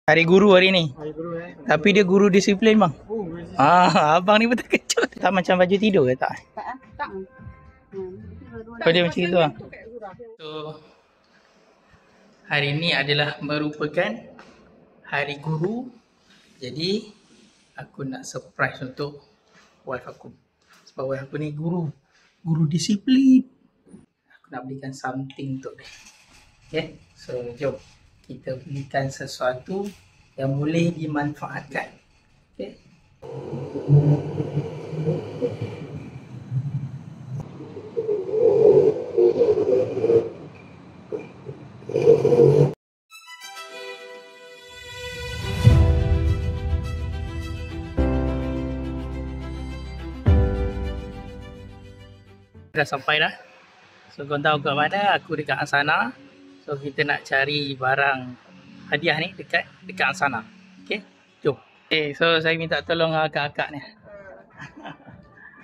Hari guru hari ni. Hari guru Tapi dia guru disiplin bang. Oh, guru disiplin. Abang ni betul kejut. Tak macam baju tidur ke tak? Tak. Oh, dia macam itu bang. So, hari ni adalah merupakan hari guru. Jadi, aku nak surprise untuk wife aku. Sebab wife aku ni guru disiplin. Aku nak belikan something untuk dia. Okay, so jom kita belikan sesuatu yang boleh dimanfaatkan. Okay. Dah sampai dah. So korang tahu kat mana? Aku dekat Asana. So kita nak cari barang hadiah ni dekat Asana. Okay, jom. Okay, so saya minta tolong akak-akak ni.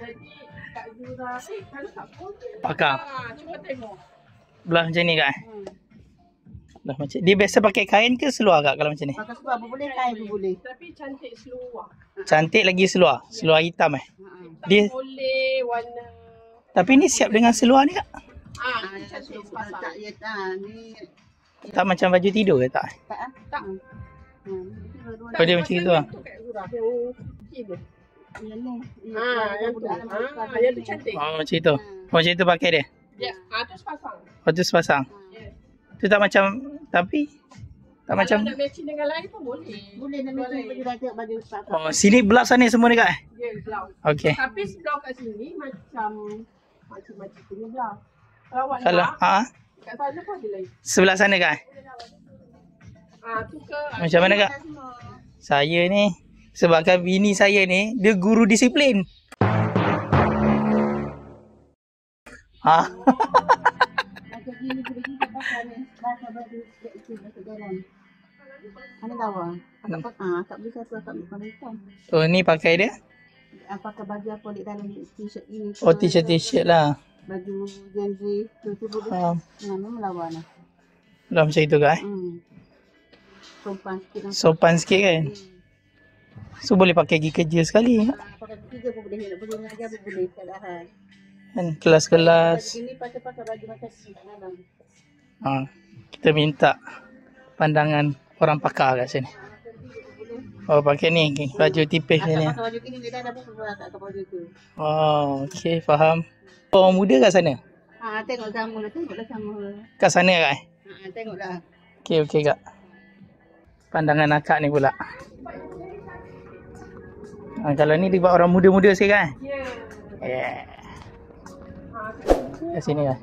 Jadi Kak Zura kalau tak boleh. Pakar. Cuba tengok. Belah macam ni kak. Belah macam. Dia biasa pakai kain ke seluar kak kalau macam ni? Pakai seluar boleh, kain pun boleh. Tapi cantik seluar. Cantik lagi seluar. Seluar hitam Dia boleh warna. tapi ni siap dengan seluar ni kak? Cantik sepasang. Ni Tak macam baju tidur ke tak? Tak. Oh, dia macam itu lah. Yang tu cantik. Oh macam itu. Oh, macam itu pakai dia. Ya, tu sepasang. Oh tu sepasang. Tu tak macam, tapi tak macam. Kalau nak matching dengan lain pun boleh. boleh nak macam baju raja, baju sepatu. Oh sini belah sana semua ni kak? Ya, blouse. Okey. Tapi sebelah kat sini macam punya blouse. Kalau awak Kalau nak, kat sana pun ada lain. sebelah sana kak? Tu ke Macam mana kak? Saya ni sebabkan bini saya ni dia guru disiplin. Macam gini pergi ke pasar ni, pasar baju itu masuk jalan. Mana tahu akak beli satu, akak beli warna hitam. Oh ni pakai dia? Pakai baju apa di dalam t-shirt ni. Oh t-shirt lah. Baju Gen Z, tu boleh. Mana melawan lah. Belah macam itu kak? Sopan sikit lah. Sopan sikit kan? So boleh pakai pergi kerja sekali. Pakai kerja pun boleh, nak pergi mengajar pun boleh, tak ada hal. Kan kelas-kelas. Ini pakai baju macam ni dalam. Kita minta pandangan orang pakar kat sini. Oh pakai ni baju tipis ni. Pakai baju ni dia dah pun pakai baju tu. Oh okey faham. Orang muda kat sana? Tengok sama lah, tengoklah sama. Kat sana kak? Tengoklah. Okey kak. Pandangan akak ni pula. Kalau ni dibuat orang muda-muda sikit kan? Yeah. Kat sini kan?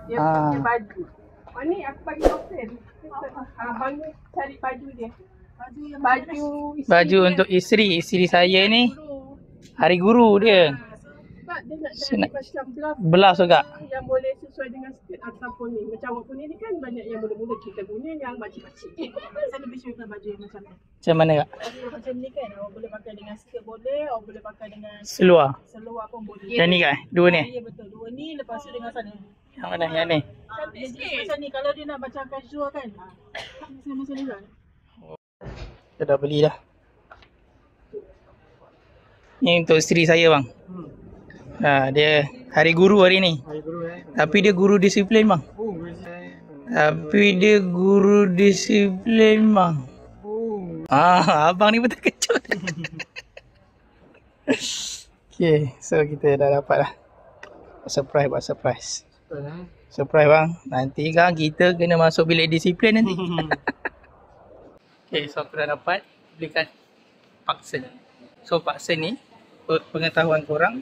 Dia punya baju. Ni aku bagi hotel. Abang ni cari baju dia. Baju untuk isteri saya ni. Hari guru dia. Sebab dia nak cari macam Belas juga. yang boleh sesuai dengan skirt ataupun ni. Macam awak punya ni kan banyak yang mula-mula kita punya yang makcik-makcik. Saya lebih suka baju yang macam ni. Macam mana kak? Macam ni kan, awak boleh pakai dengan skirt boleh, awak boleh pakai dengan Seluar. seluar pun boleh. Yang ni kak? Dua ni? Ya betul, dua ni lepas tu dengan sana. Yang mana? Yang ni? Cantik sikit. Macam ni, kalau dia nak macam casual kan. Macam ni kan. Kita dah beli dah. Ni untuk isteri saya bang. Dia hari guru hari ni. Hari guru Tapi dia guru disiplin bang. Oh, guru disiplin. Tapi dia guru disiplin bang. Abang ni betul kejut. Okay, so kita dah dapat dah. Buat surprise. Surprise bang. Nanti kan kita kena masuk bilik disiplin nanti. Okay, so aku dah dapat belikan Parkson. So Parkson ni, untuk pengetahuan korang,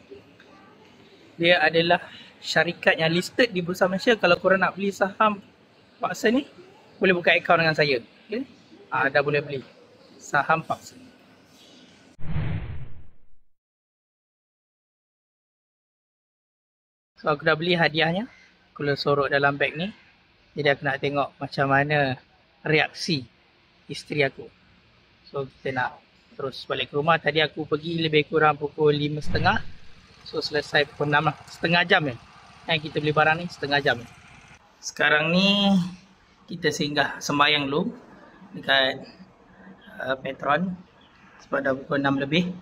dia adalah syarikat yang listed di Bursa Malaysia. Kalau korang nak beli saham Parkson ni, boleh buka akaun dengan saya. Okay? Dah boleh beli saham Parkson. So aku dah beli hadiahnya. Aku dah sorok dalam beg ni. Jadi aku nak tengok macam mana reaksi isteri aku. So kita nak terus balik ke rumah. Tadi aku pergi lebih kurang pukul 5.30. So selesai pukul 6 lah. Setengah jam je. Kita beli barang ni setengah jam je. Sekarang ni kita singgah sembahyang dulu dekat Petron sebab dah pukul 6 lebih.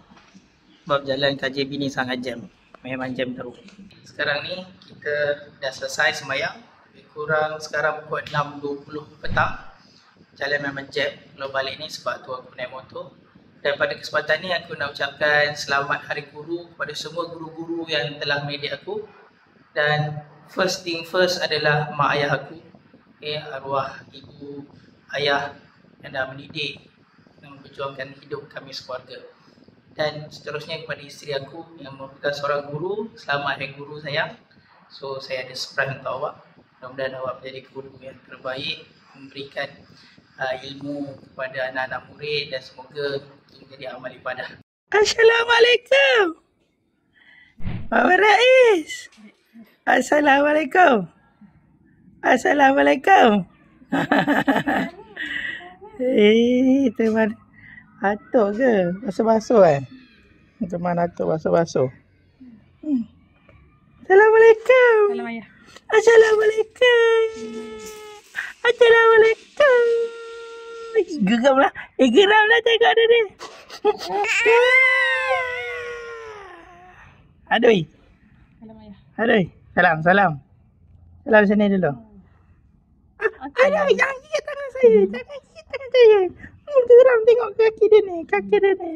Sebab jalan KJB ni sangat jam. Memang jam teruk. Sekarang ni kita dah selesai sembahyang. Lebih kurang sekarang pukul 6.20 petang. Jalan memang jam kalau balik ni sebab tu aku naik motor. Dan pada kesempatan ni aku nak ucapkan selamat Hari Guru kepada semua guru-guru yang telah mendidik aku. Dan first thing first adalah mak ayah aku. Arwah ibu, ayah yang dah mendidik dan memperjuangkan hidup kami sekeluarga. Dan seterusnya kepada isteri aku yang merupakan seorang guru. Selamat Hari Guru sayang. So saya ada surprise untuk awak. Mudah-mudahan awak menjadi guru yang terbaik, memberikan ilmu kepada anak-anak murid dan semoga menjadi amal ibadah. Assalamualaikum Bapak Rais. Assalamualaikum. Assalamualaikum. Teman Atuk ke? Basuh-basuh Teman Atuk basuh-basuh. Assalamualaikum. Salam ayah. Assalamualaikum. Assalamualaikum. Geramlah. Geramlah tengok dia ni. Aduh. Salam ayah. Aduh. Salam. Salam sini dulu. Aduh, jangan gigit tangan saya. Jangan gigit tangan saya. Geram tengok kaki dia ni. Kaki dia ni.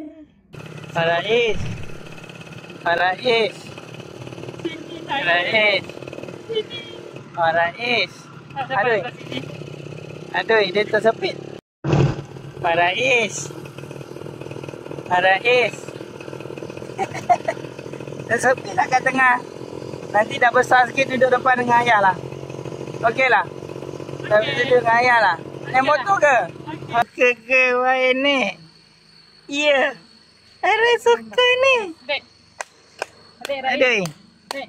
Rais. Rais. Rais. Rais. Aduh, dia tersepit. Rais. Rais. Tersepit lah kat tengah. Nanti dah besar sikit duduk depan dengan ayah lah. Okey lah. Dah duduk dengan ayah lah. Naik motor ke? Okey ke main ni? Ya. Rais suka ni. Dek. Aduh. Dek.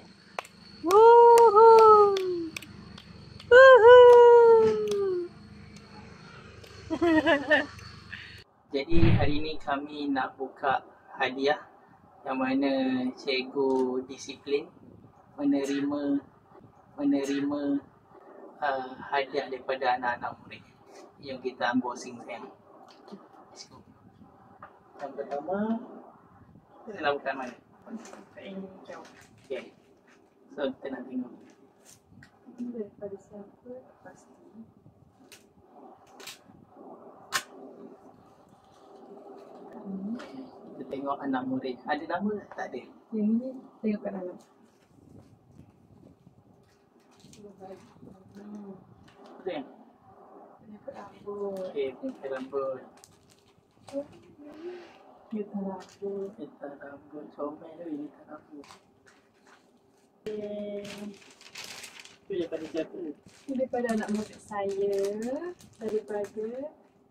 Woohoo. Woohoo. Jadi hari ni kami nak buka hadiah yang mana cikgu disiplin menerima hadiah daripada anak-anak murid yang kita unboxing sekarang. Yang pertama, kita nak buka mana? Okay. So kita nak tengok. Daripada siapa pasti. Kita tengok anak murid. Ada nama tak ada? Yang ini tengok kat dalam. Ada yang? Tengok rambut. Okay, pakai rambut. Kita rambut. Kita rambut. Comel tu ini tak rambut. Itu daripada siapa? Daripada anak murid saya. Daripada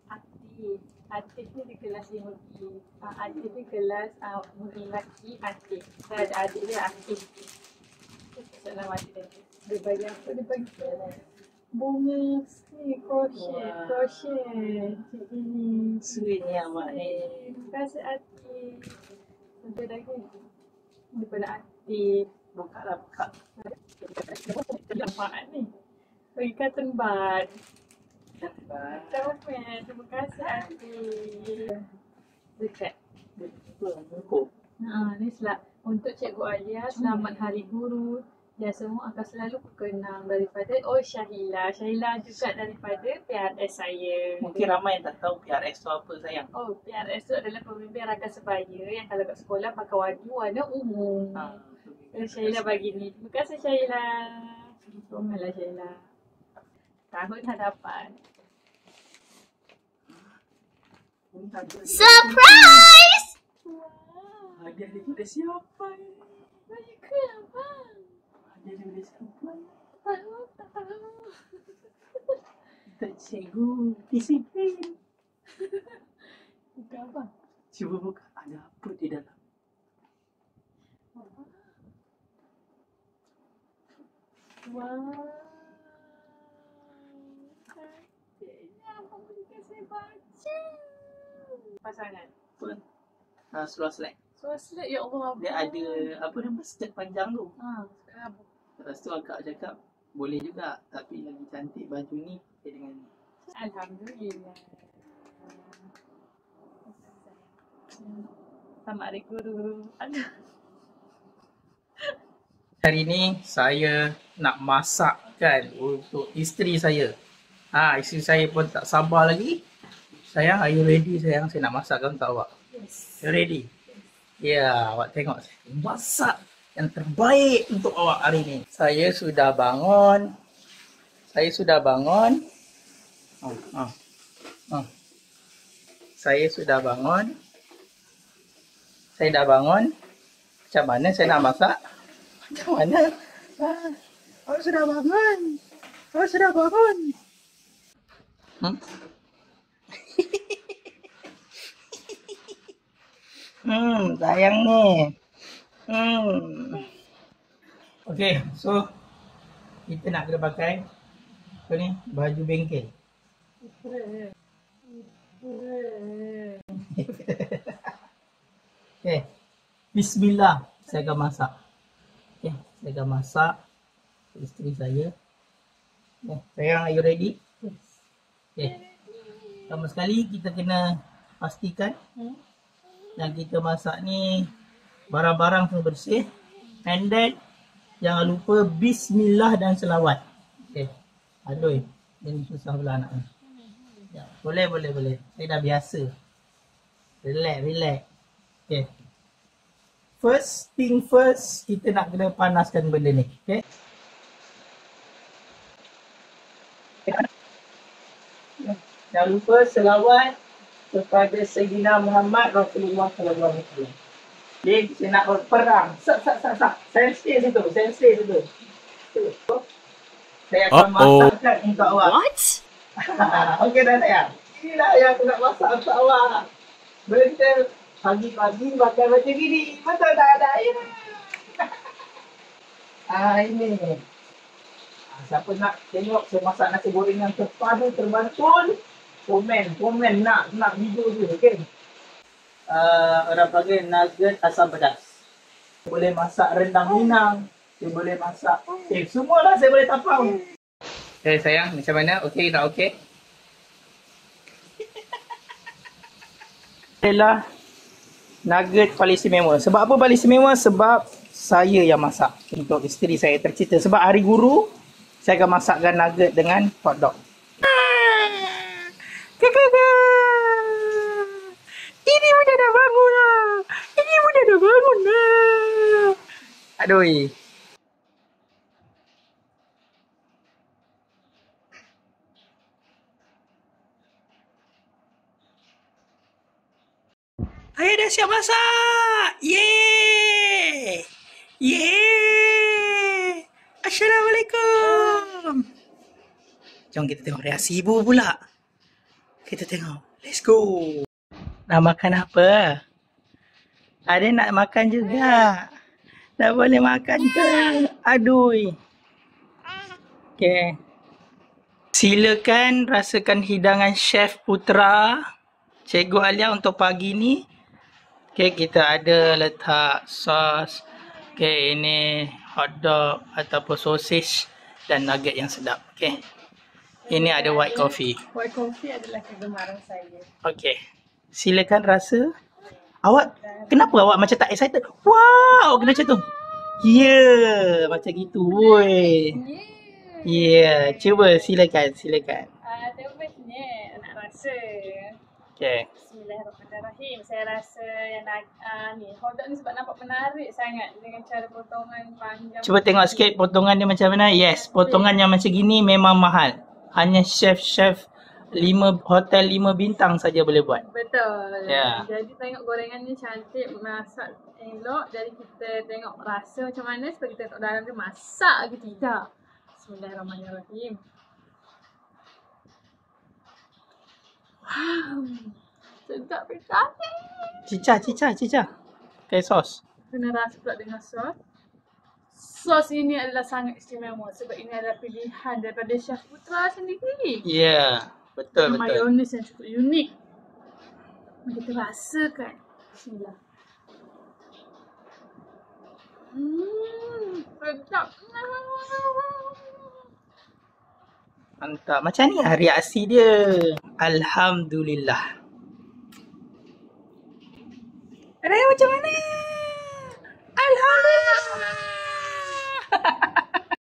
Atif. Atif ni di kelas 5B. Atif ni kelas murid lelaki Atif. Saya ada adik dia Atif. Salam Atif. Dia bagi apa? Dia bagi bunga ni crochet. Cik ini. Sweetnya mak ni. Terima kasih Atif. Sampai lagi. Daripada Atif. Buka lah, buka. Nampak ni. Bagi cotton bud. Bye. Terima kasih Atif. Dekat. Buku. Ni untuk Cikgu Alia, selamat Hari Guru. Dan semua akan selalu kenang daripada Syahila. Syahila juga daripada PRS saya. Mungkin ramai yang tak tahu PRS tu apa sayang. PRS tu adalah pemimpin rakan sebaya yang kalau kat sekolah pakai baju warna ungu. Syahila bagi ni. Terima kasih Syahila. Romellah Syahila. Tahun hadapan. Surprise! Wow. Hadiah daripada siapa? Bagi ke abang? Hadiah daripada siapa? Tak tahu. Untuk cikgu disiplin. Buka abang. Cuba buka. Ada apa di dalam? Wow. Cantiknya abang beri saya baca. Pasangan. Apa? Seluar slack. So select ya Allah. Dia ada apa nama skirt panjang tu. Sekarang. Lepas tu akak cakap boleh juga tapi lagi cantik baju ni okey dengan ni? Alhamdulillah. Sama adik guru. Ada. Hari ni saya nak masakkan untuk isteri saya. Isteri saya pun tak sabar lagi. Sayang, are you ready sayang? Saya nak masakkan untuk awak. Yes. You ready? Ya, awak tengok saya masak yang terbaik untuk awak hari ni. Saya sudah bangun. Saya sudah bangun. Saya sudah bangun. Saya dah bangun. Macam mana saya nak masak? Macam mana? Awak sudah bangun. Awak sudah bangun. Sayang ni. Okay, so kita nak kena pakai apa ni? Baju bengkel. Okay, bismillah. Saya akan masak. Okay, saya akan masak untuk isteri saya. Okay, sayang, are you ready? Okay. Pertama sekali kita kena pastikan yang kita masak ni barang-barang semua bersih. And then jangan lupa bismillah dan selawat. Okay. Aduh, ini susah pula anak ni. Ya, boleh. Saya dah biasa. Relax. Okay. First thing first, kita nak kena panaskan benda ni. Okay. Jangan lupa selawat kepada Sayyidina Muhammad Rasulullah sallallahu alaihi wasallam. Okay, saya nak berperang. Sak. Saya stay situ. Saya akan masakkan untuk awak. What? Okey dah sayang. Inilah yang aku nak masak untuk awak. Benda pagi-pagi makan macam gini. Betul tak ada air? Ini. Siapa nak tengok saya masak nasi goreng yang terpadu, terbantul, komen nak video tu, okey? Orang panggil nugget asam pedas. Saya boleh masak rendang Minang, saya boleh masak semualah saya boleh tapau. Okay sayang, macam mana? Okey tak okey? Adalah nugget paling istimewa. Sebab apa paling istimewa? Sebab saya yang masak untuk isteri saya tercipta. Sebab hari guru, saya akan masakkan nugget dengan hotdog. Ini budak dah bangun lah. Aduh. Ayah dah siap masak. Yeay. Assalamualaikum. Jom kita tengok reaksi ibu pula. Kita tengok. Let's go. Nak makan apa? Ada nak makan juga. Tak boleh makan ke? Aduh. Okay. Silakan rasakan hidangan Chef Putra Cikgu Alia untuk pagi ni. Okay, kita ada letak sos. Okay, ini hotdog ataupun sosis dan nugget yang sedap. Okay. Ini ada white coffee. White coffee adalah kegemaran saya. Okay. Silakan rasa. Kenapa awak macam tak excited? Wow, kena macam tu. Macam gitu. Woi. Cuba silakan. Terusnya nak rasa. Okay. Bismillahirrahmanirrahim. Saya rasa yang ni hotdog ni sebab nampak menarik sangat dengan cara potongan panjang. Cuba tengok sikit potongan dia macam mana. Yes, potongan yang macam gini memang mahal. Hanya chef hotel 5 bintang saja boleh buat. Betul. Yeah. Jadi tengok gorengan ni cantik, masak elok. Jadi kita tengok rasa macam mana supaya kita tengok dalam dia masak ke tidak. Bismillahirrahmanirrahim. Wow. Sedap sekali. Cica. Okay, sos. Kena rasa pula dengan sos. Sos ini adalah sangat istimewa sebab ini adalah pilihan daripada Chef Putra sendiri. Ya, betul. Mayonis yang cukup unik. Mari kita rasakan. Bismillah. Sedap. Mantap. Macam ni lah reaksi dia. Alhamdulillah. Raya macam mana?